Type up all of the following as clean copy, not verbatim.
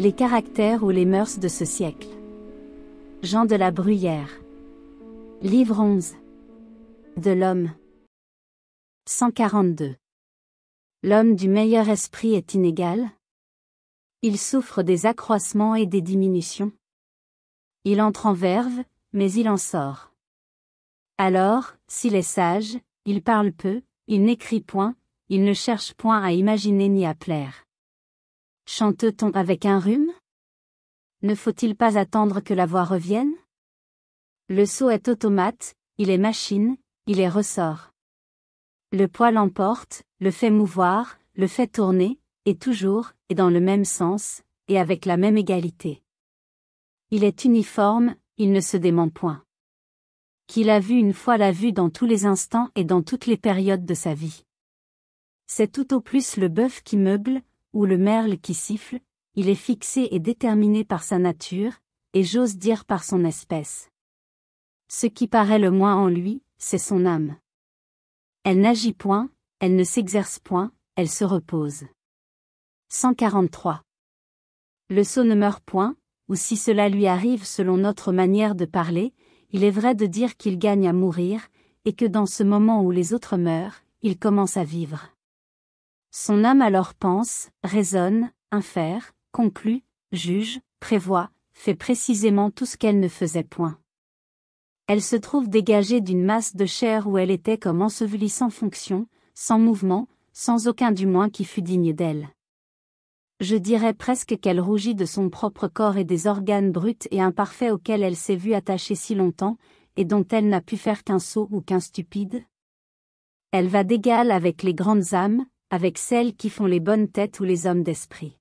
Les caractères ou les mœurs de ce siècle. Jean de la Bruyère. Livre 11. De l'homme. 142. L'homme du meilleur esprit est inégal. Il souffre des accroissements et des diminutions. Il entre en verve, mais il en sort. Alors, s'il est sage, il parle peu, il n'écrit point, il ne cherche point à imaginer ni à plaire. Chante-t-on avec un rhume? Ne faut-il pas attendre que la voix revienne? Le sot est automate, il est machine, il est ressort. Le poids l'emporte, le fait mouvoir, le fait tourner, et toujours, et dans le même sens, et avec la même égalité. Il est uniforme, il ne se dément point. Qui l'a vu une fois l'a vu dans tous les instants et dans toutes les périodes de sa vie. C'est tout au plus le bœuf qui meuble, ou le merle qui siffle, il est fixé et déterminé par sa nature, et j'ose dire par son espèce. Ce qui paraît le moins en lui, c'est son âme. Elle n'agit point, elle ne s'exerce point, elle se repose. 143. Le sot ne meurt point, ou si cela lui arrive selon notre manière de parler, il est vrai de dire qu'il gagne à mourir, et que dans ce moment où les autres meurent, il commence à vivre. Son âme alors pense, raisonne, infère, conclut, juge, prévoit, fait précisément tout ce qu'elle ne faisait point. Elle se trouve dégagée d'une masse de chair où elle était comme ensevelie sans fonction, sans mouvement, sans aucun du moins qui fût digne d'elle. Je dirais presque qu'elle rougit de son propre corps et des organes bruts et imparfaits auxquels elle s'est vue attachée si longtemps, et dont elle n'a pu faire qu'un sot ou qu'un stupide. Elle va d'égal avec les grandes âmes, avec celles qui font les bonnes têtes ou les hommes d'esprit.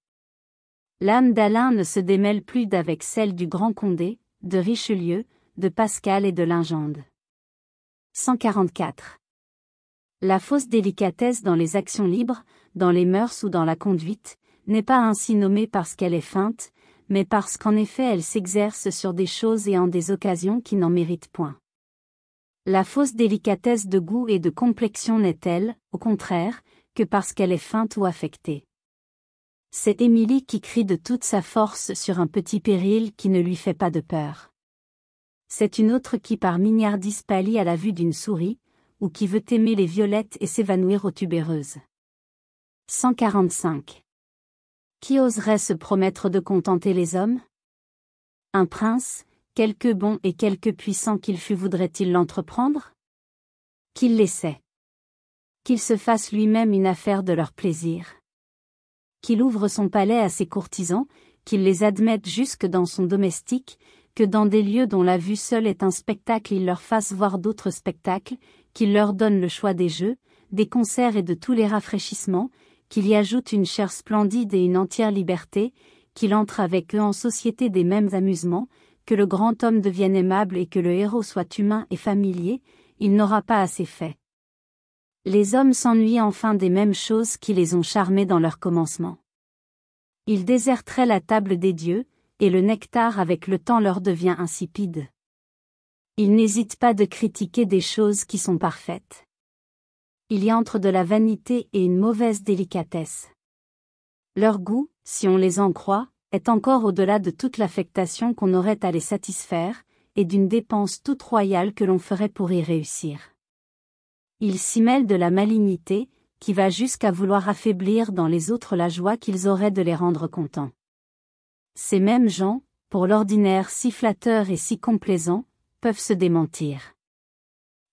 L'âme d'Alain ne se démêle plus d'avec celle du Grand Condé, de Richelieu, de Pascal et de Lingende. 144. La fausse délicatesse dans les actions libres, dans les mœurs ou dans la conduite, n'est pas ainsi nommée parce qu'elle est feinte, mais parce qu'en effet elle s'exerce sur des choses et en des occasions qui n'en méritent point. La fausse délicatesse de goût et de complexion n'est-elle, au contraire, que parce qu'elle est feinte ou affectée. C'est Émilie qui crie de toute sa force sur un petit péril qui ne lui fait pas de peur. C'est une autre qui par mignardise pâlit à la vue d'une souris, ou qui veut aimer les violettes et s'évanouir aux tubéreuses. 145. Qui oserait se promettre de contenter les hommes? Un prince, quelque bon et quelque puissant qu'il fût voudrait-il l'entreprendre? Qu'il l'essaie. Qu'il se fasse lui-même une affaire de leur plaisir. Qu'il ouvre son palais à ses courtisans, qu'il les admette jusque dans son domestique, que dans des lieux dont la vue seule est un spectacle il leur fasse voir d'autres spectacles, qu'il leur donne le choix des jeux, des concerts et de tous les rafraîchissements, qu'il y ajoute une chair splendide et une entière liberté, qu'il entre avec eux en société des mêmes amusements, que le grand homme devienne aimable et que le héros soit humain et familier, il n'aura pas assez fait. Les hommes s'ennuient enfin des mêmes choses qui les ont charmés dans leur commencement. Ils déserteraient la table des dieux, et le nectar avec le temps leur devient insipide. Ils n'hésitent pas de critiquer des choses qui sont parfaites. Il y entre de la vanité et une mauvaise délicatesse. Leur goût, si on les en croit, est encore au-delà de toute l'affectation qu'on aurait à les satisfaire, et d'une dépense toute royale que l'on ferait pour y réussir. Ils s'y mêlent de la malignité, qui va jusqu'à vouloir affaiblir dans les autres la joie qu'ils auraient de les rendre contents. Ces mêmes gens, pour l'ordinaire si flatteurs et si complaisants, peuvent se démentir.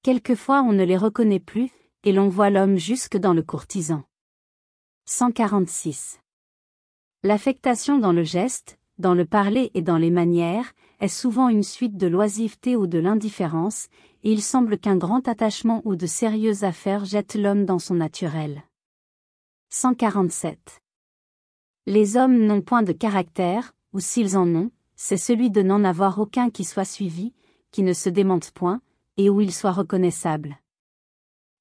Quelquefois on ne les reconnaît plus, et l'on voit l'homme jusque dans le courtisan. 146. L'affectation dans le geste, dans le parler et dans les manières, est souvent une suite de l'oisiveté ou de l'indifférence, et il semble qu'un grand attachement ou de sérieuses affaires jettent l'homme dans son naturel. 147. Les hommes n'ont point de caractère, ou s'ils en ont, c'est celui de n'en avoir aucun qui soit suivi, qui ne se démente point, et où il soit reconnaissable.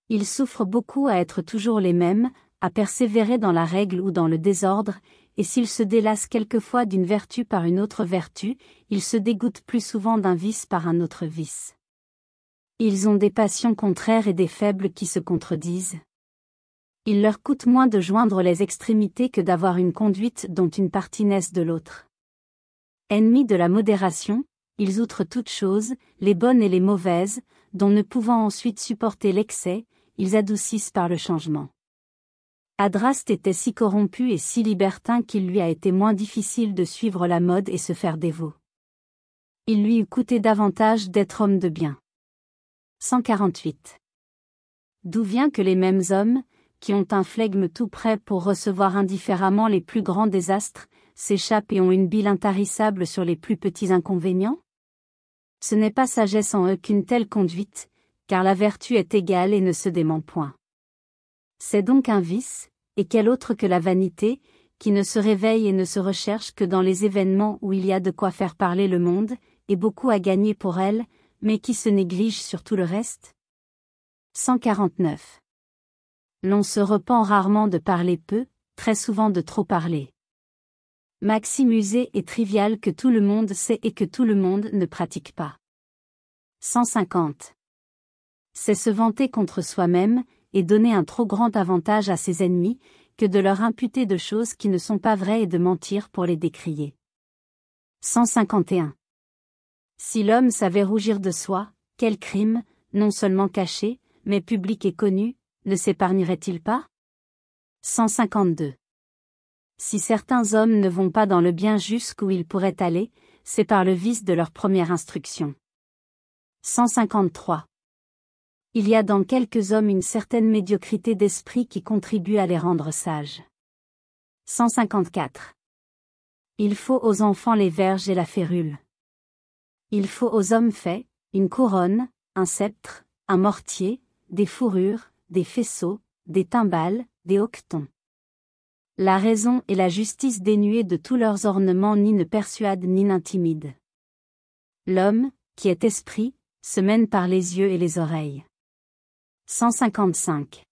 Ils souffrent beaucoup à être toujours les mêmes, à persévérer dans la règle ou dans le désordre, et s'ils se délassent quelquefois d'une vertu par une autre vertu, ils se dégoûtent plus souvent d'un vice par un autre vice. Ils ont des passions contraires et des faibles qui se contredisent. Il leur coûte moins de joindre les extrémités que d'avoir une conduite dont une partie naisse de l'autre. Ennemis de la modération, ils outrent toutes choses, les bonnes et les mauvaises, dont ne pouvant ensuite supporter l'excès, ils adoucissent par le changement. Adraste était si corrompu et si libertin qu'il lui a été moins difficile de suivre la mode et se faire dévot. Il lui eût coûté davantage d'être homme de bien. 148. D'où vient que les mêmes hommes, qui ont un flegme tout prêt pour recevoir indifféremment les plus grands désastres, s'échappent et ont une bile intarissable sur les plus petits inconvénients? Ce n'est pas sagesse en eux qu'une telle conduite, car la vertu est égale et ne se dément point. C'est donc un vice, et quel autre que la vanité, qui ne se réveille et ne se recherche que dans les événements où il y a de quoi faire parler le monde, et beaucoup à gagner pour elle, mais qui se néglige sur tout le reste? 149. L'on se repent rarement de parler peu, très souvent de trop parler. Maxime usée et triviale que tout le monde sait et que tout le monde ne pratique pas. 150. C'est se vanter contre soi-même, et donner un trop grand avantage à ses ennemis, que de leur imputer de choses qui ne sont pas vraies et de mentir pour les décrier. 151. Si l'homme savait rougir de soi, quel crime, non seulement caché, mais public et connu, ne s'épargnerait-il pas? 152. Si certains hommes ne vont pas dans le bien jusqu'où ils pourraient aller, c'est par le vice de leur première instruction. 153. Il y a dans quelques hommes une certaine médiocrité d'esprit qui contribue à les rendre sages. 154. Il faut aux enfants les verges et la férule. Il faut aux hommes faits, une couronne, un sceptre, un mortier, des fourrures, des faisceaux, des timbales, des hoquetons. La raison et la justice dénuées de tous leurs ornements ni ne persuadent ni n'intimident. L'homme, qui est esprit, se mène par les yeux et les oreilles. 155.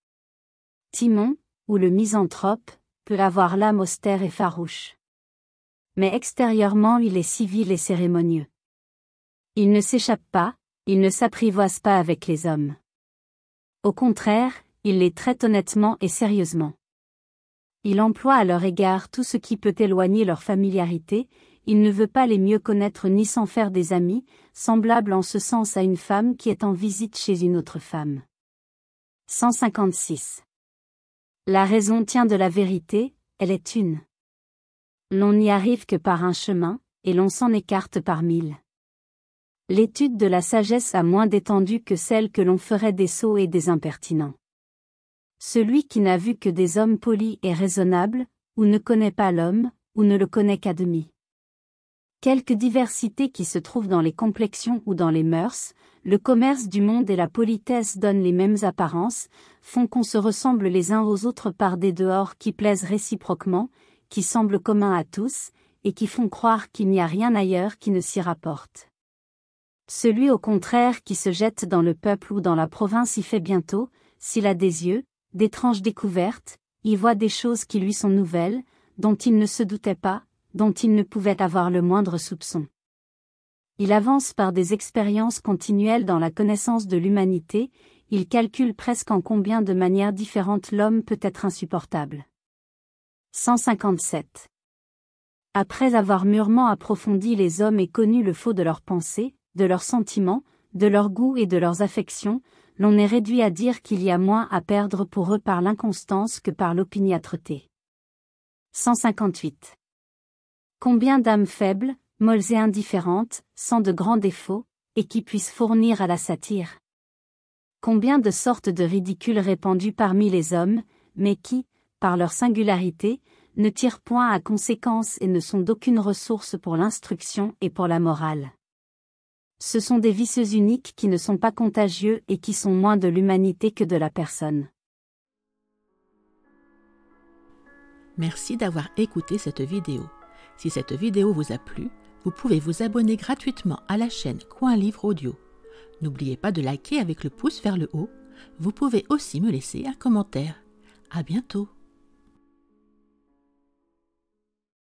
Timon, ou le misanthrope, peut avoir l'âme austère et farouche. Mais extérieurement il est civil et cérémonieux. Il ne s'échappe pas, il ne s'apprivoise pas avec les hommes. Au contraire, il les traite honnêtement et sérieusement. Il emploie à leur égard tout ce qui peut éloigner leur familiarité, il ne veut pas les mieux connaître ni s'en faire des amis, semblables en ce sens à une femme qui est en visite chez une autre femme. 156. La raison tient de la vérité, elle est une. L'on n'y arrive que par un chemin, et l'on s'en écarte par mille. L'étude de la sagesse a moins d'étendue que celle que l'on ferait des sots et des impertinents. Celui qui n'a vu que des hommes polis et raisonnables, ou ne connaît pas l'homme, ou ne le connaît qu'à demi. Quelque diversité qui se trouve dans les complexions ou dans les mœurs, le commerce du monde et la politesse donnent les mêmes apparences, font qu'on se ressemble les uns aux autres par des dehors qui plaisent réciproquement, qui semblent communs à tous, et qui font croire qu'il n'y a rien ailleurs qui ne s'y rapporte. Celui au contraire qui se jette dans le peuple ou dans la province y fait bientôt, s'il a des yeux, d'étranges découvertes, y voit des choses qui lui sont nouvelles, dont il ne se doutait pas, dont il ne pouvait avoir le moindre soupçon. Il avance par des expériences continuelles dans la connaissance de l'humanité, il calcule presque en combien de manières différentes l'homme peut être insupportable. 157. Après avoir mûrement approfondi les hommes et connu le faux de leurs pensées, de leurs sentiments, de leurs goûts et de leurs affections, l'on est réduit à dire qu'il y a moins à perdre pour eux par l'inconstance que par l'opiniâtreté. 158. Combien d'âmes faibles, molles et indifférentes, sans de grands défauts, et qui puissent fournir à la satire? Combien de sortes de ridicules répandus parmi les hommes, mais qui, par leur singularité, ne tirent point à conséquence et ne sont d'aucune ressource pour l'instruction et pour la morale. Ce sont des vicieux uniques qui ne sont pas contagieux et qui sont moins de l'humanité que de la personne. Merci d'avoir écouté cette vidéo. Si cette vidéo vous a plu, vous pouvez vous abonner gratuitement à la chaîne Coin Livre Audio. N'oubliez pas de liker avec le pouce vers le haut. Vous pouvez aussi me laisser un commentaire. À bientôt.